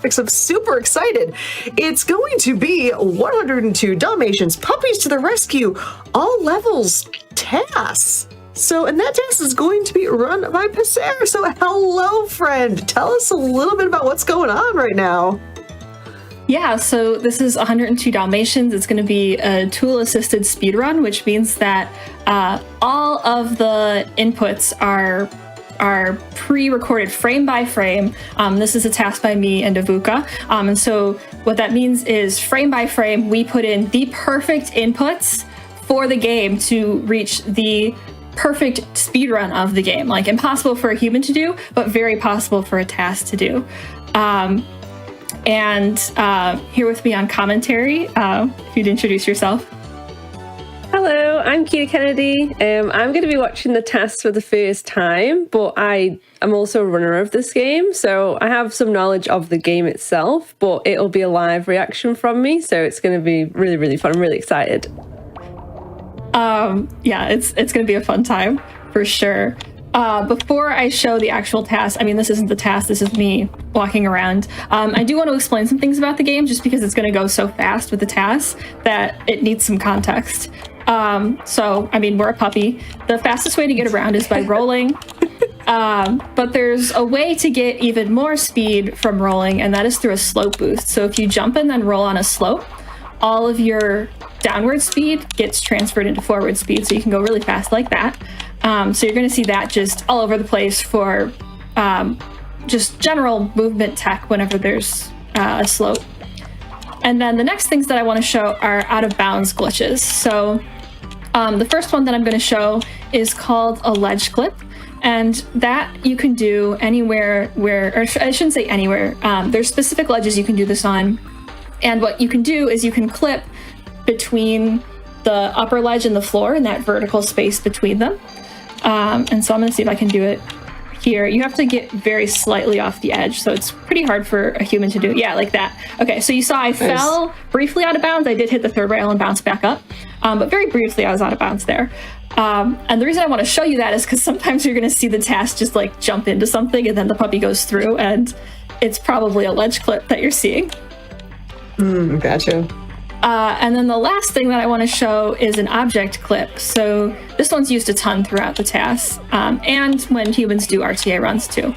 Hotfix. I'm super excited. It's going to be 102 Dalmatians, puppies to the rescue, all levels, TAS. So, and that TAS is going to be run by Passere. So, hello, friend. Tell us a little bit about what's going on right now. Yeah, so this is 102 Dalmatians. It's going to be a tool-assisted speedrun, which means that all of the inputs are pre-recorded frame by frame. This is a task by me and Avouca. And so what that means is frame by frame, we put in the perfect inputs for the game to reach the perfect speedrun of the game. Like impossible for a human to do, but very possible for a task to do. And here with me on commentary, if you'd introduce yourself. Hello, I'm Kira Kennedy. I'm going to be watching the TAS for the first time, but I am also a runner of this game, so I have some knowledge of the game itself, but it'll be a live reaction from me, so it's going to be really, really fun. I'm really excited. Yeah, it's going to be a fun time, for sure. Before I show the actual task, I mean, this isn't the task, this is me walking around. I do want to explain some things about the game just because it's going to go so fast with the task that it needs some context. So, I mean, we're a puppy. The fastest way to get around is by rolling. But there's a way to get even more speed from rolling, and that is through a slope boost. So if you jump and then roll on a slope, all of your downward speed gets transferred into forward speed, so you can go really fast like that. So you're going to see that just all over the place for just general movement tech whenever there's a slope. And then the next things that I want to show are out of bounds glitches. So the first one that I'm going to show is called a ledge clip. And that you can do anywhere where, or I shouldn't say anywhere, there's specific ledges you can do this on. And what you can do is you can clip between the upper ledge and the floor in that vertical space between them. And so I'm going to see if I can do it here. You have to get very slightly off the edge, so it's pretty hard for a human to do. Yeah, like that. Okay, so you saw I fell briefly out of bounds. I did hit the third rail and bounce back up, but very briefly I was out of bounds there. And the reason I want to show you that is because sometimes you're going to see the task just like jump into something and then the puppy goes through, and it's probably a ledge clip that you're seeing. Gotcha. And then the last thing that I want to show is an object clip. So this one's used a ton throughout the TAS, and when humans do RTA runs too.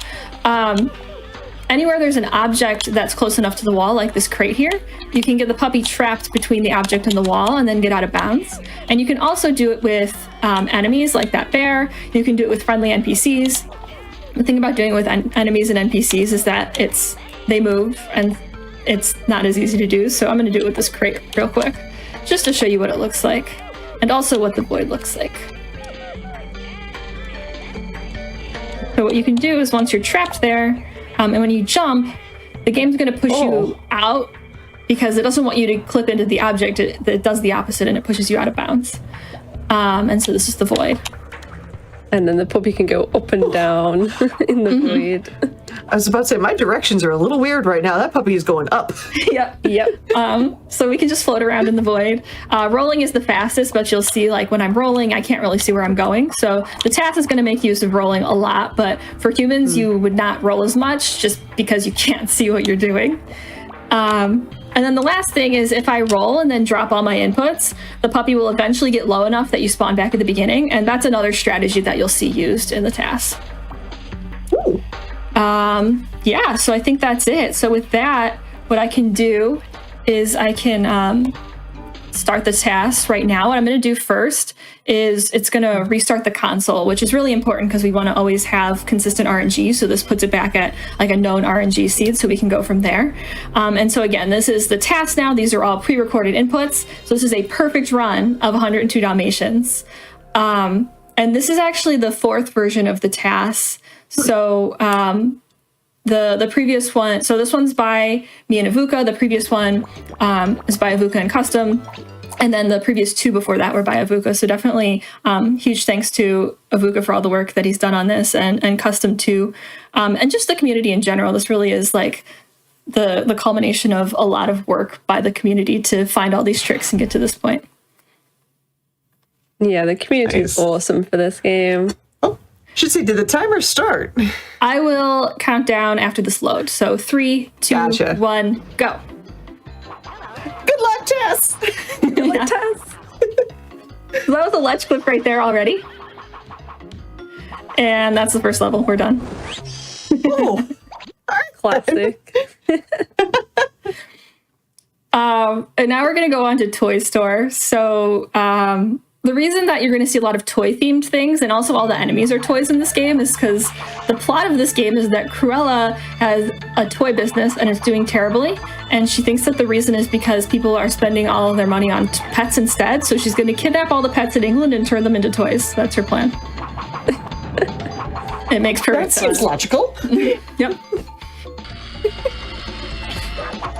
Anywhere there's an object that's close enough to the wall, like this crate here, you can get the puppy trapped between the object and the wall and then get out of bounds. And you can also do it with enemies like that bear. You can do it with friendly NPCs. The thing about doing it with enemies and NPCs is that they move and it's not as easy to do, so I'm going to do it with this crate real quick, just to show you what it looks like, and also what the void looks like. So what you can do is once you're trapped there, and when you jump, the game's going to push you out, because it doesn't want you to clip into the object, it does the opposite, and it pushes you out of bounds. And so this is the void. And then the puppy can go up and down in the void. I was about to say, my directions are a little weird right now. That puppy is going up. Yep. So we can just float around in the void. Rolling is the fastest, but you'll see, like, when I'm rolling, I can't really see where I'm going. So the task is going to make use of rolling a lot, but for humans, you would not roll as much just because you can't see what you're doing. And then the last thing is if I roll and then drop all my inputs, the puppy will eventually get low enough that you spawn back at the beginning, and that's another strategy that you'll see used in the task. Ooh. Yeah, so I think that's it. So with that, what I can do is I can start the task right now. What I'm going to do first is it's going to restart the console, which is really important because we want to always have consistent RNG. So this puts it back at like a known RNG seed, so we can go from there. And so again, this is the task now. These are all pre-recorded inputs. So this is a perfect run of 102 Dalmatians. And this is actually the 4th version of the task. So the previous one, so this one's by me and Avouca. The previous one is by Avouca and Custom. And then the previous 2 before that were by Avouca. So definitely huge thanks to Avouca for all the work that he's done on this, and Custom too. And just the community in general. This really is like the culmination of a lot of work by the community to find all these tricks and get to this point. Yeah, the community is awesome for this game. Should say, did the timer start? I will count down after this load. So 3, 2, Gotcha. 1, go. Good luck, Tess. Good luck, Tess. That was a ledge clip right there already. And that's the first level. We're done. Oh, Classic. And now we're going to go on to Toy Store. So the reason that you're going to see a lot of toy-themed things, and also all the enemies are toys in this game, is because the plot of this game is that Cruella has a toy business and it's doing terribly. And she thinks that the reason is because people are spending all of their money on pets instead. So she's going to kidnap all the pets in England and turn them into toys. That's her plan. It makes perfect sense. That seems logical. Yep.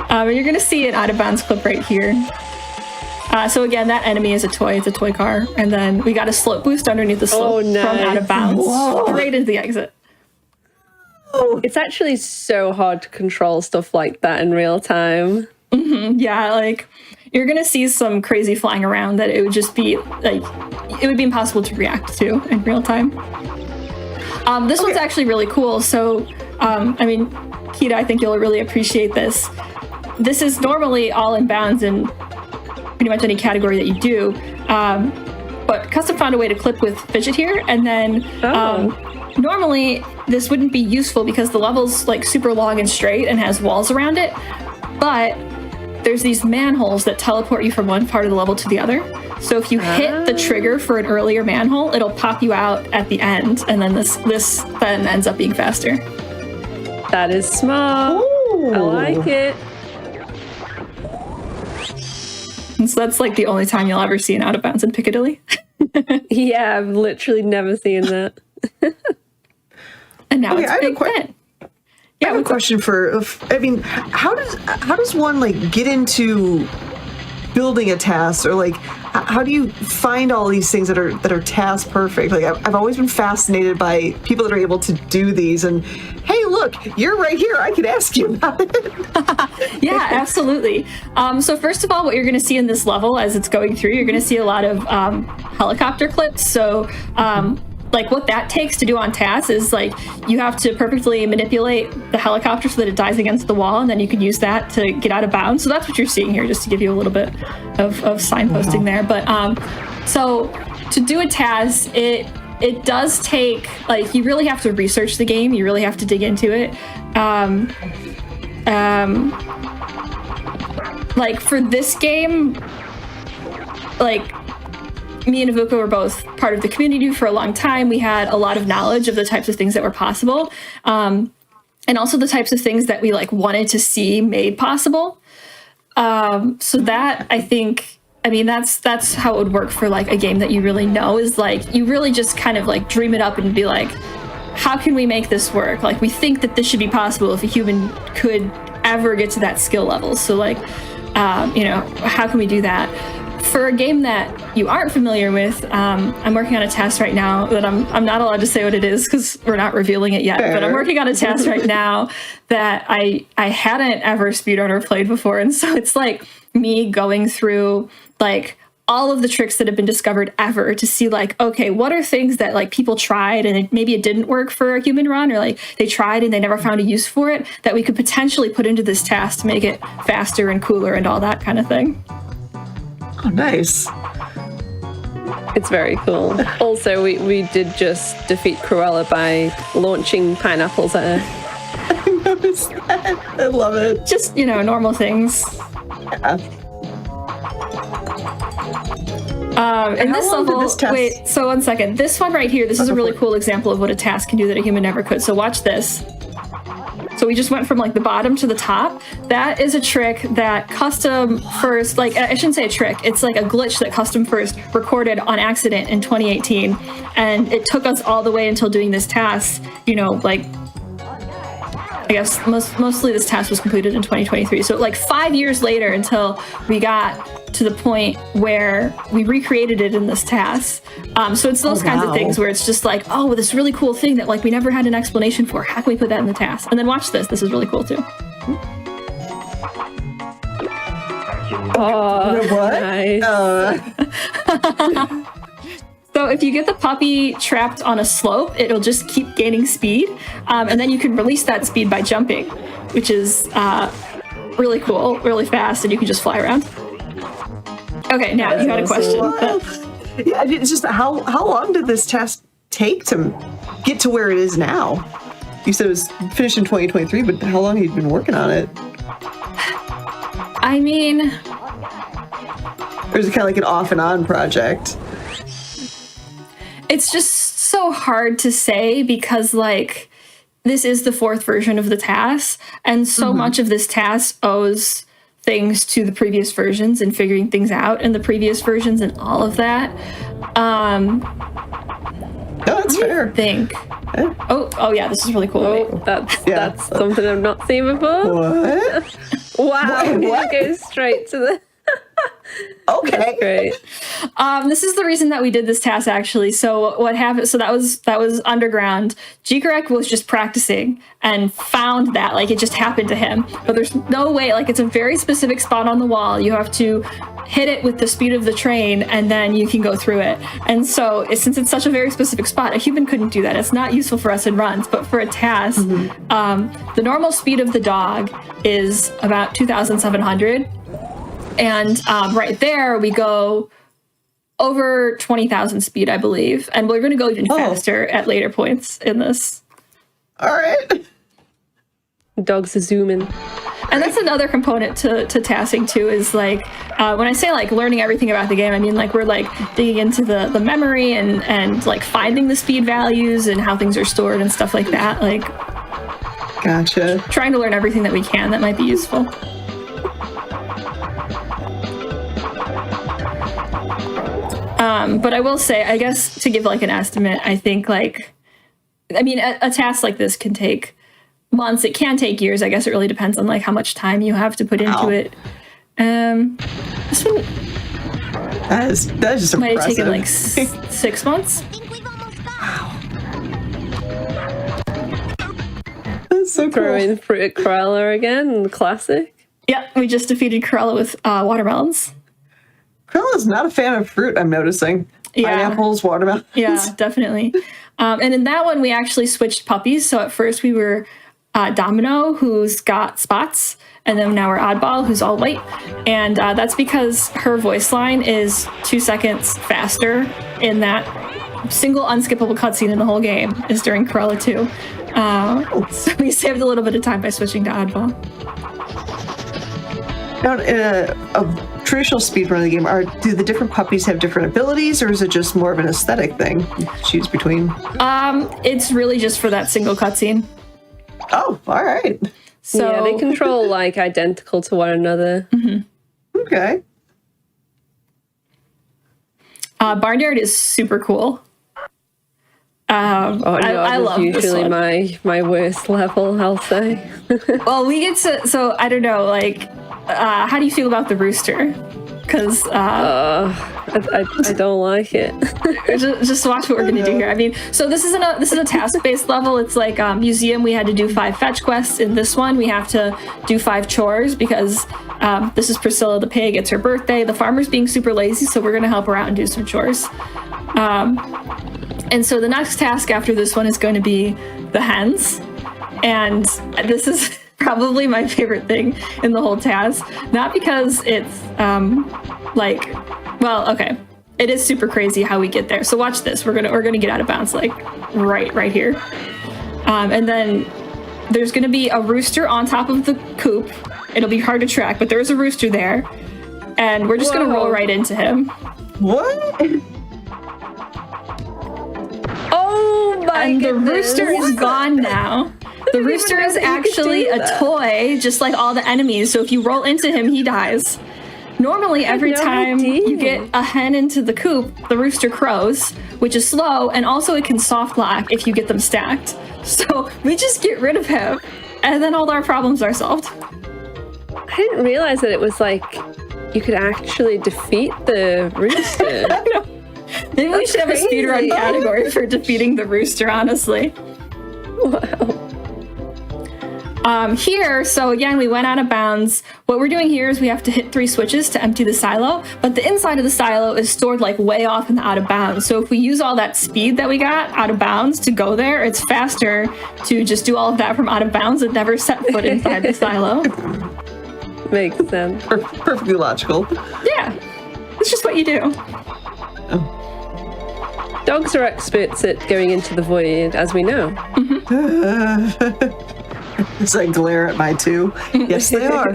And you're going to see an out of bounds clip right here. So again, that enemy is a toy. It's a toy car. And then we got a slope boost underneath the slope nice. from out of bounds. Whoa. Straight into the exit. Oh, It's actually so hard to control stuff like that in real time. Yeah, like you're going to see some crazy flying around that it would just be like, it would be impossible to react to in real time. This one's actually really cool. So, I mean, Kita, I think you'll really appreciate this. This is normally all in bounds in pretty much any category that you do. But Custom found a way to clip with Fidget here. And then normally this wouldn't be useful because the level's like super long and straight and has walls around it. But there's these manholes that teleport you from one part of the level to the other. So if you hit the trigger for an earlier manhole, it'll pop you out at the end. And then this then ends up being faster. That is smart. Ooh. I like it. And so that's like the only time you'll ever see an out of bounds in Piccadilly. Yeah, I've literally never seen that. And now Okay, it's I have a a big que- hit. I have a question for. I mean, how does one like get into building a TAS, or like how do you find all these things that are TAS perfect? Like I've always been fascinated by people that are able to do these. And hey, look, you're right here. I could ask you about it. Yeah, absolutely. So first of all, what you're going to see in this level as it's going through, you're going to see a lot of helicopter clips. So like what that takes to do on TAS is like you have to perfectly manipulate the helicopter so that it dies against the wall, and then you can use that to get out of bounds. So that's what you're seeing here, just to give you a little bit of signposting there. But so to do a TAS, it does take, like, you really have to research the game. You really have to dig into it. Like for this game, like me and Avouca were both part of the community for a long time. We had a lot of knowledge of the types of things that were possible, and also the types of things that we like wanted to see made possible. So that, I think, I mean, that's how it would work for like a game that you really know, is like you really just kind of like dream it up and be like, how can we make this work? Like, we think that this should be possible if a human could ever get to that skill level. So like, you know, how can we do that? For a game that you aren't familiar with, I'm working on a task right now that I'm not allowed to say what it is because we're not revealing it yet. Fair. But I'm working on a task right now that I hadn't ever speedrun or played before, and so it's like me going through like all of the tricks that have been discovered ever to see like, okay, what are things that like people tried and maybe it didn't work for a human run, or like they tried and they never found a use for it, that we could potentially put into this task to make it faster and cooler and all that kind of thing. Oh, nice. It's very cool. Also, we did just defeat Cruella by launching pineapples at her. I noticed that. I love it. Just, you know, normal things. Yeah. And how this long did level, this task- wait, so 1 second. This one right here, this is a really cool example of what a task can do that a human never could. So watch this. So we just went from like the bottom to the top. That is a trick that Custom First, like I shouldn't say a trick, it's like a glitch that Custom First recorded on accident in 2018. And it took us all the way until doing this task, you know, like, I guess mostly this task was completed in 2023. So like 5 years later until we got to the point where we recreated it in this task. So it's those kinds of things where it's just like, oh, this really cool thing that like we never had an explanation for. How can we put that in the task? And then watch this. This is really cool too. Oh, What? nice. So if you get the puppy trapped on a slope, it'll just keep gaining speed, and then you can release that speed by jumping, which is really cool, really fast, and you can just fly around. Okay, now you had a question. Yeah, it's just how long did this task take to get to where it is now? You said it was finished in 2023, but how long have you been working on it? I mean, or is it kind of like an off and on project? it's just so hard to say because, like, this is the 4th version of the TAS, and so much of this TAS owes things to the previous versions and figuring things out in the previous versions and all of that. No, that's fair. I think. Oh yeah, this is really cool. Oh, that's something I've not seen before. What? Wow, What? it goes straight to the... Okay. Great. This is the reason that we did this task, actually. So what happened? So that was underground. G-Correct was just practicing and found that, like, it just happened to him. But there's no way, like, it's a very specific spot on the wall. You have to hit it with the speed of the train, and then you can go through it. And so, since it's such a very specific spot, a human couldn't do that. It's not useful for us in runs, but for a task, the normal speed of the dog is about 2,700. And right there, we go over 20,000 speed, I believe. And we're going to go even faster at later points in this. All right. Dogs are zooming. And that's another component to tasking, too, is, like, when I say, like, learning everything about the game, I mean, like, we're, like, digging into the memory and, like, finding the speed values and how things are stored and stuff like that. Like, Gotcha. trying to learn everything that we can that might be useful. But I will say, I guess, to give, like, an estimate, I think, like, I mean, a task like this can take months. It can take years. I guess it really depends on, like, how much time you have to put into it. This one That is just might have impressive. taken, like, 6 months. That's so cool. Throwing fruit at Cruella again, classic. Yeah, we just defeated Cruella with watermelons. Cruella's not a fan of fruit, I'm noticing. Yeah. Pineapples, watermelons. Yeah, definitely. And in that one, we actually switched puppies. So at first we were Domino, who's got spots, and then now we're Oddball, who's all white. And that's because her voice line is 2 seconds faster in that single unskippable cutscene in the whole game is during Cruella II. So we saved a little bit of time by switching to Oddball. Now, in a traditional speedrun of the game, do the different puppies have different abilities, or is it just more of an aesthetic thing you choose between? It's really just for that single cutscene. Oh, all right. So Yeah, they control, like, identical to one another. Okay. Barnyard is super cool. I love this usually one. my worst level, I'll say. Well, we get to, so I don't know, like, how do you feel about the rooster? Because I don't like it. just watch what we're gonna do here. I mean, so this is a task-based level. It's like museum. We had to do 5 fetch quests. In this one, we have to do 5 chores because this is Priscilla the pig. It's her birthday. The farmer's being super lazy, so we're gonna help her out and do some chores. And so the next task after this one is going to be the hens, and this is probably my favorite thing in the whole TAS. Not because it's it is super crazy how we get there. So watch this. We're gonna get out of bounds, like right here, and then there's gonna be a rooster on top of the coop. It'll be hard to track, but there's a rooster there, and we're just gonna roll right into him. What? Oh my And the goodness. rooster is gone now. The rooster is actually a toy, just like all the enemies. So if you roll into him, he dies. Normally, every no time idea. you get a hen into the coop, the rooster crows, which is slow, and also it can soft lock if you get them stacked. So we just get rid of him, and then all our problems are solved. I didn't realize that it was like you could actually defeat the rooster. Maybe we should have a speedrun crazy. category for defeating the rooster, honestly. Wow. Here, so again, we went out of bounds. What we're doing here is we have to hit 3 switches to empty the silo, but the inside of the silo is stored like way off in the out of bounds. So if we use all that speed that we got out of bounds to go there, it's faster to just do all of that from out of bounds and never set foot inside the silo. Makes sense. Perfectly logical. Yeah, it's just what you do. Dogs are experts at going into the void, as we know. As I glare at my 2. Yes, they are.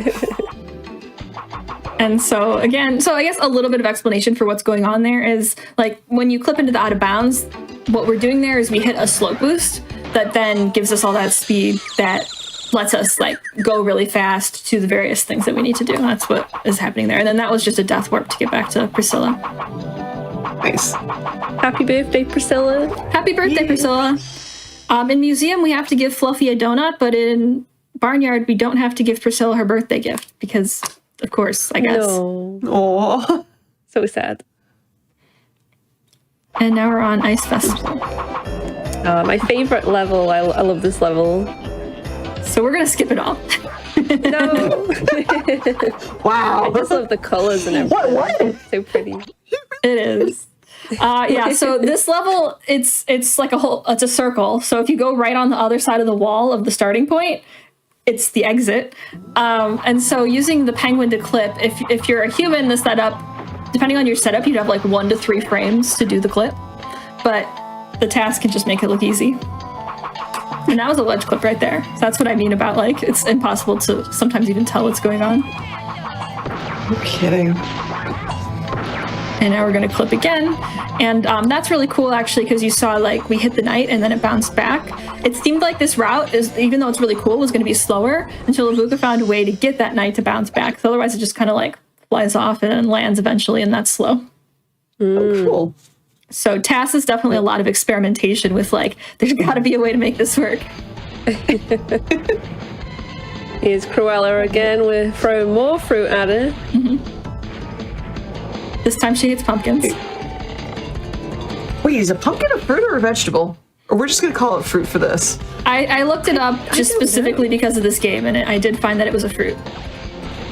And so again, I guess a little bit of explanation for what's going on there is like when you clip into the out of bounds, what we're doing there is we hit a slope boost that then gives us all that speed that lets us like go really fast to the various things that we need to do. That's what is happening there. And then that was just a death warp to get back to Priscilla. Nice. Happy birthday, Priscilla. Happy birthday, Priscilla. In Museum, we have to give Fluffy a donut, but in Barnyard, we don't have to give Priscilla her birthday gift because, of course, I guess. No. Oh, So sad. And now we're on Ice Festival. My favorite level. I love this level. So we're going to skip it all. No. wow. I just love the colors and everything. What? It's so pretty. It is. Yeah, so this level, it's like it's a circle. So if you go right on the other side of the wall of the starting point, it's the exit. And so using the penguin to clip, if you're a human, the setup, depending on your setup, you'd have like 1 to 3 frames to do the clip. But the TAS can just make it look easy. And that was a ledge clip right there. So that's what I mean about like, it's impossible to sometimes even tell what's going on. You're kidding. And now we're going to clip again. And that's really cool, actually, because you saw, like, we hit the knight and then it bounced back. It seemed like this route, even though it's really cool, was going to be slower until Avouca found a way to get that knight to bounce back. So otherwise, it just kind of, like, flies off and lands eventually, and that's slow. Oh, cool. So TAS is definitely a lot of experimentation with, like, there's got to be a way to make this work. Here's Cruella again. We're throwing more fruit at her. Mm-hmm. This time she hits pumpkins. Wait, is a pumpkin a fruit or a vegetable? Or we're just going to call it fruit for this? I looked it up just specifically because of this game, and I did find that it was a fruit.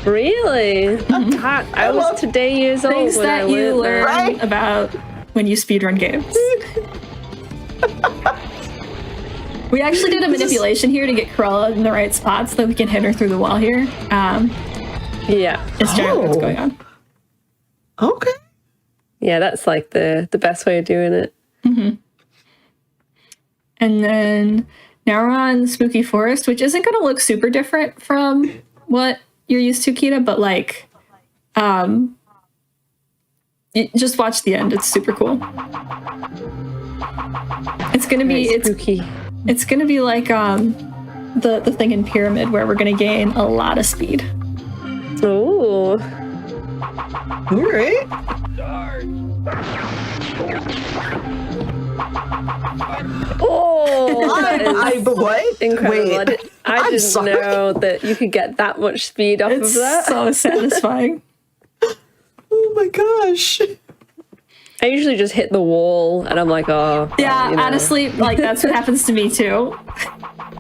Really? God, I was today years old Things when that I you learned that. learn about when you speedrun games. We actually did a manipulation here to get Cruella in the right spot so that we can hit her through the wall here. Yeah. It's generally what's going on. Okay. Yeah, that's like the best way of doing it. Mm-hmm. And then now we're on Spooky Forest, which isn't going to look super different from what you're used to, Kita, but like, just watch the end. It's super cool. It's going to be spooky. It's going to be like the thing in Pyramid where we're going to gain a lot of speed. Oh. All right. Oh, what? Incredible. Wait, I didn't know that you could get that much speed off It's of that. so satisfying. Oh my gosh. I usually just hit the wall and I'm like, oh. Yeah, you know. honestly, like that's what happens to me too.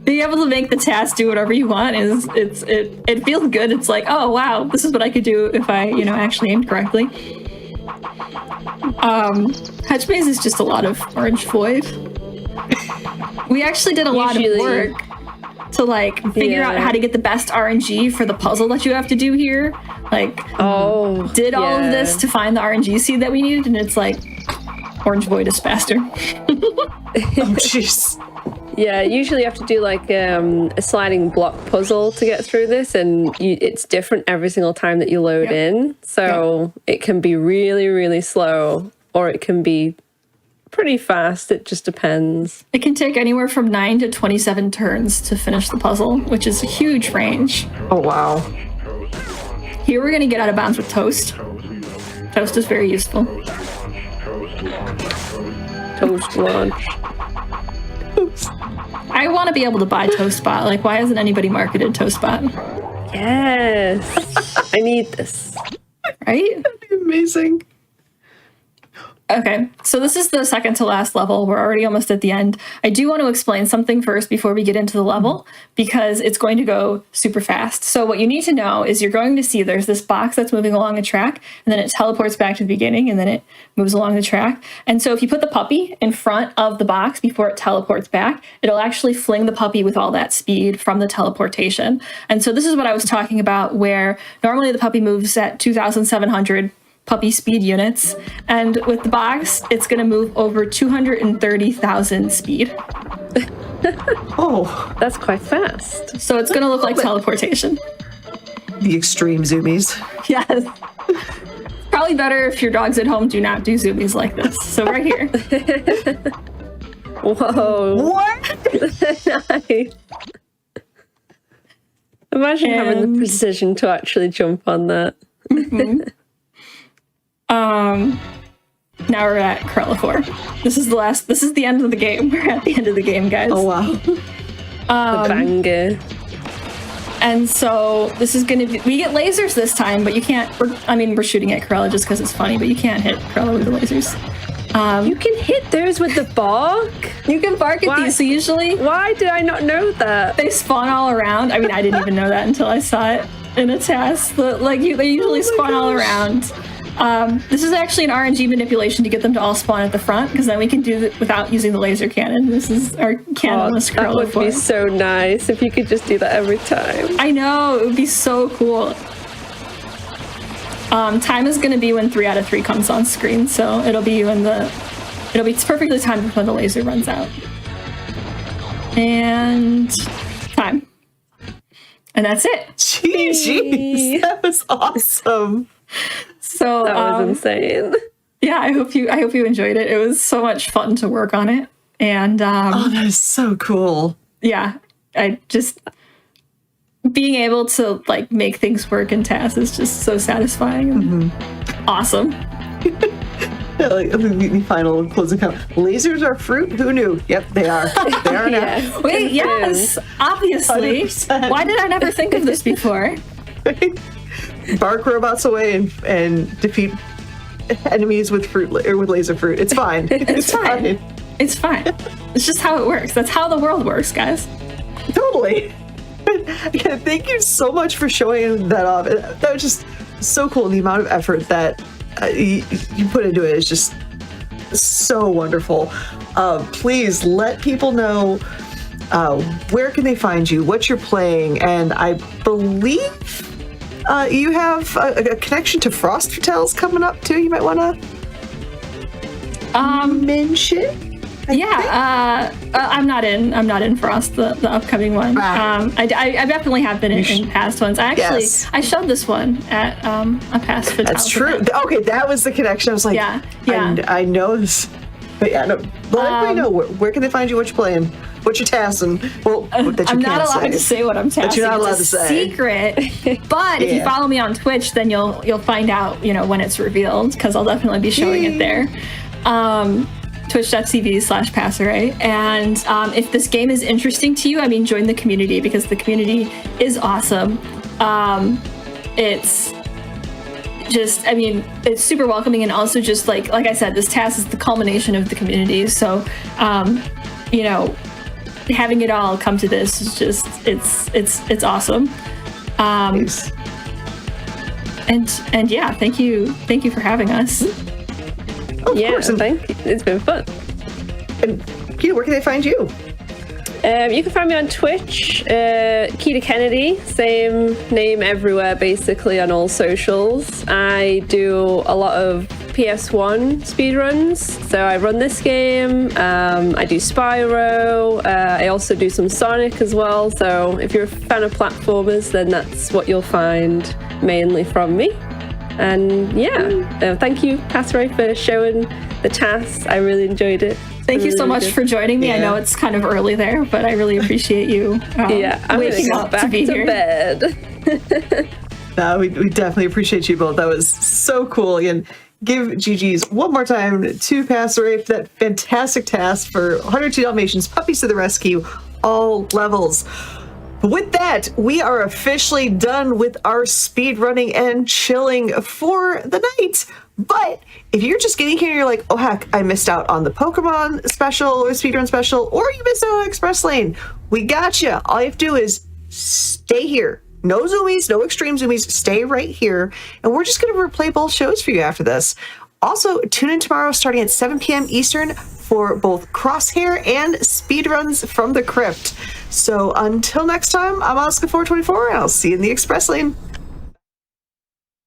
Being able to make the TAS do whatever you want it feels good. It's like, oh wow, this is what I could do if I, actually aimed correctly. Hedge Maze is just a lot of orange void. We actually did a lot of work to like figure out how to get the best RNG for the puzzle that you have to do here. Like, did all of this to find the RNG seed that we needed, and it's like orange void is faster. Oh jeez. Yeah, usually you have to do like a sliding block puzzle to get through this, and it's different every single time that you load in. So it can be really, really slow, or it can be pretty fast. It just depends. It can take anywhere from 9 to 27 turns to finish the puzzle, which is a huge range. Oh wow. Here we're going to get out of bounds with Toast. Toast is very useful. Toast launch. I want to be able to buy ToastBot. Like, why hasn't anybody marketed ToastBot? Yes. I need this. Right? That'd be amazing. Okay, so this is the second to last level. We're already almost at the end. I do want to explain something first before we get into the level, because it's going to go super fast. So what you need to know is you're going to see there's this box that's moving along a track, and then it teleports back to the beginning, and then it moves along the track. And so if you put the puppy in front of the box before it teleports back, it'll actually fling the puppy with all that speed from the teleportation. And so this is what I was talking about, where normally the puppy moves at 2,700 puppy speed units, and with the box it's going to move over 230,000 speed. Oh, That's quite fast. So it's going to look like teleportation. the extreme zoomies. Yes. Probably better if your dogs at home do not do zoomies like this. So right here. Whoa. What? Nice. Imagine having the precision to actually jump on that. Now we're at Cruella IV. This is the end of the game. We're at the end of the game, guys. Oh, wow. The banger. And so this is going to be, we get lasers this time, but you can't, we're shooting at Cruella just because it's funny, but you can't hit Cruella with the lasers. You can hit those with the bark? You can bark at these, so usually Why did I not know that? they spawn all around. I mean, I didn't even know that until I saw it in a TAS. They usually spawn all around. This is actually an RNG manipulation to get them to all spawn at the front, because then we can do it without using the laser cannon. This is our cannonless That Cruella would be IV. so nice if you could just do that every time. I know, it would be so cool. Time is going to be when 3 out of 3 comes on screen, so it'll be perfectly timed when the laser runs out. And time. And that's it. Jeez, that was awesome. So That was insane. yeah, I hope you enjoyed it. It was so much fun to work on it. And Oh, that is so cool. yeah, I just being able to like make things work in TAS is just so satisfying and awesome. Yeah, like the final closing comment. Lasers are fruit? Who knew? Yep, they are. They are now. Yeah. Wait, yes, obviously. 100%. Why did I never think of this before? Bark robots away and defeat enemies with fruit or with laser fruit. It's fine. It's fine. It's fine. It's just how it works. That's how the world works, guys. Totally. Again, thank you so much for showing that off. That was just so cool. The amount of effort that you put into it is just so wonderful. Please let people know where can they find you, what you're playing, and I believe you have a connection to Frost Tales coming up too. You might want to mention. I'm not in Frost, the upcoming one. I definitely have been in past ones. I showed this one at a past Fatale. That's true. event. Okay, that was the connection. I was like, Yeah. I know this. But yeah, no, let everybody know where can they find you, what you're playing, what you're tasking. Well, that you I'm not can't allowed say. to say what I'm tasking. That you're not allowed It's to a say. secret. But if you Yeah. follow me on Twitch, then you'll find out, when it's revealed, because I'll definitely be showing it there. Twitch.tv/passere. And if this game is interesting to you, join the community, because the community is awesome. It's just, it's super welcoming, and also just like I said, this TAS is the culmination of the community. So, having it all come to this is just, it's awesome. Nice. And yeah, thank you for having us. Of course. And, thank you. It's been fun. and Peter, where can they find you? You can find me on Twitch, Keita Kennedy, same name everywhere, basically on all socials. I do a lot of PS1 speedruns, so I run this game, I do Spyro, I also do some Sonic as well, so if you're a fan of platformers, then that's what you'll find mainly from me. And yeah, thank you, Passere, for showing the TAS. I really enjoyed it. Thank you so much for joining me. Yeah. I know it's kind of early there, but I really appreciate you I'm gonna waking go up back to be here. bed. We definitely appreciate you both. That was so cool. And give GG's one more time to Passere for that fantastic task for 102 Dalmatians, puppies to the rescue, all levels. With that, we are officially done with our speed running and chilling for the night. But if you're just getting here and you're like, oh heck, I missed out on the Pokemon special or speedrun special, or you missed out on Express Lane, we got you. All you have to do is stay here. No zoomies, no extreme zoomies. Stay right here. And we're just going to replay both shows for you after this. Also, tune in tomorrow starting at 7 p.m. Eastern for both Crosshair and speedruns from the Crypt. So until next time, I'm Oscar424, and I'll see you in the Express Lane.